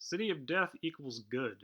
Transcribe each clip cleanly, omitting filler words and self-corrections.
City of Death equals good.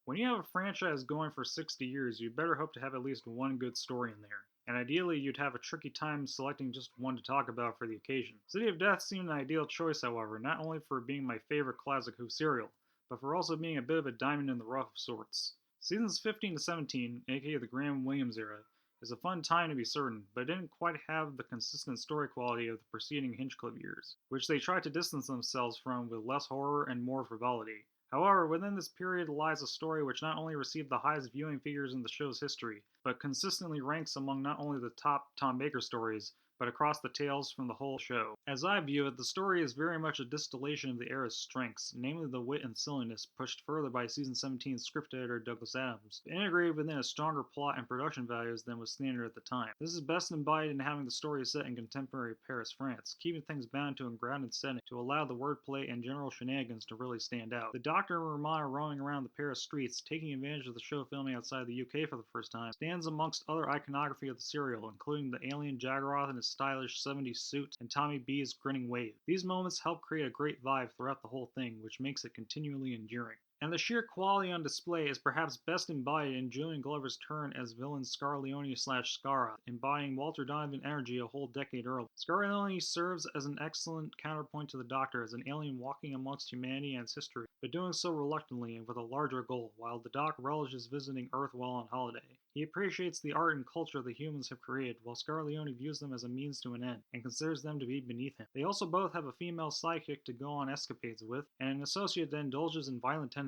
When you have a franchise going for 60 years, you better hope to have at least one good story in there. And ideally, you'd have a tricky time selecting just one to talk about for the occasion. City of Death seemed an ideal choice, however, not only for being my favorite classic Who serial, but for also being a bit of a diamond in the rough of sorts. Seasons 15 to 17, aka the Graham Williams era, is a fun time to be certain, but it didn't quite have the consistent story quality of the preceding Hinchcliffe years, which they tried to distance themselves from with less horror and more frivolity. However, within this period lies a story which not only received the highest viewing figures in the show's history, but consistently ranks among not only the top Tom Baker stories, but across the tales from the whole show. As I view it, the story is very much a distillation of the era's strengths, namely the wit and silliness pushed further by season 17's script editor Douglas Adams, integrated within a stronger plot and production values than was standard at the time. This is best embodied in having the story set in contemporary Paris, France, keeping things bound to a grounded setting to allow the wordplay and general shenanigans to really stand out. The Doctor and Romana roaming around the Paris streets, taking advantage of the show filming outside the UK for the first time, stands amongst other iconography of the serial, including the alien Jaggeroth in his stylish 70s suit and Tommy B's grinning wave. These moments help create a great vibe throughout the whole thing, which makes it continually enduring. And the sheer quality on display is perhaps best embodied in Julian Glover's turn as villain Scarleone/Skara, embodying Walter Donovan energy a whole decade earlier. Scarleone serves as an excellent counterpoint to the Doctor as an alien walking amongst humanity and its history, but doing so reluctantly and with a larger goal, while the Doc relishes visiting Earth while on holiday. He appreciates the art and culture the humans have created, while Scarleone views them as a means to an end, and considers them to be beneath him. They also both have a female sidekick to go on escapades with, and an associate that indulges in violent tendencies.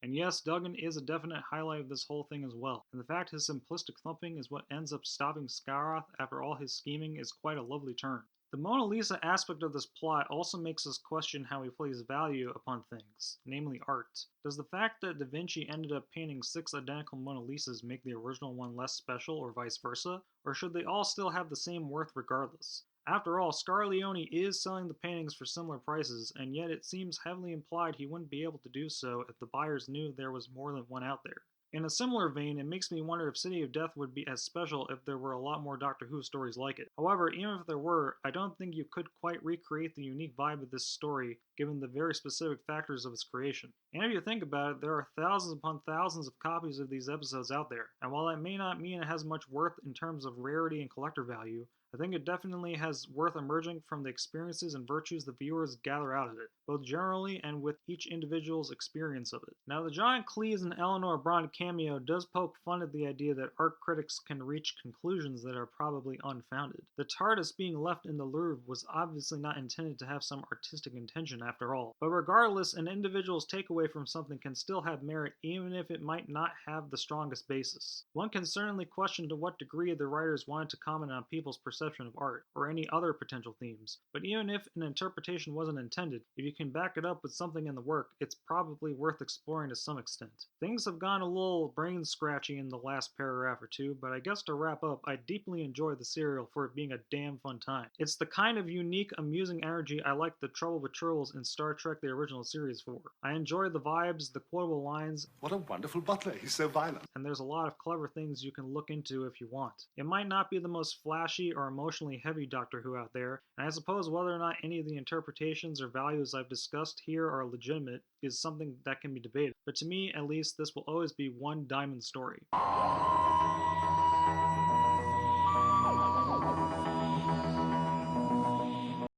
And yes, Duggan is a definite highlight of this whole thing as well, and the fact his simplistic thumping is what ends up stopping Skarath after all his scheming is quite a lovely turn. The Mona Lisa aspect of this plot also makes us question how he places value upon things, namely art. Does the fact that Da Vinci ended up painting 6 identical Mona Lisas make the original one less special, or vice versa? Or should they all still have the same worth regardless? After all, Scarleone is selling the paintings for similar prices, and yet it seems heavily implied he wouldn't be able to do so if the buyers knew there was more than one out there. In a similar vein, it makes me wonder if City of Death would be as special if there were a lot more Doctor Who stories like it. However, even if there were, I don't think you could quite recreate the unique vibe of this story given the very specific factors of its creation. And if you think about it, there are thousands upon thousands of copies of these episodes out there, and while that may not mean it has much worth in terms of rarity and collector value, I think it definitely has worth emerging from the experiences and virtues the viewers gather out of it, both generally and with each individual's experience of it. Now, the John Cleese and Eleanor Bron cameo does poke fun at the idea that art critics can reach conclusions that are probably unfounded. The TARDIS being left in the Louvre was obviously not intended to have some artistic intention after all, but regardless, an individual's takeaway from something can still have merit even if it might not have the strongest basis. One can certainly question to what degree the writers wanted to comment on people's perception of art, or any other potential themes, but even if an interpretation wasn't intended, if you can back it up with something in the work, it's probably worth exploring to some extent. Things have gone a little brain scratchy in the last paragraph or two, but I guess to wrap up, I deeply enjoy the serial for it being a damn fun time. It's the kind of unique, amusing energy I like the Trouble with Trolls in Star Trek the original series for. I enjoy the vibes, the quotable lines. What a wonderful butler, he's so violent. And there's a lot of clever things you can look into if you want. It might not be the most flashy or emotionally heavy Doctor Who out there, and I suppose whether or not any of the interpretations or values I've discussed here are legitimate is something that can be debated, but to me, at least, this will always be one diamond story.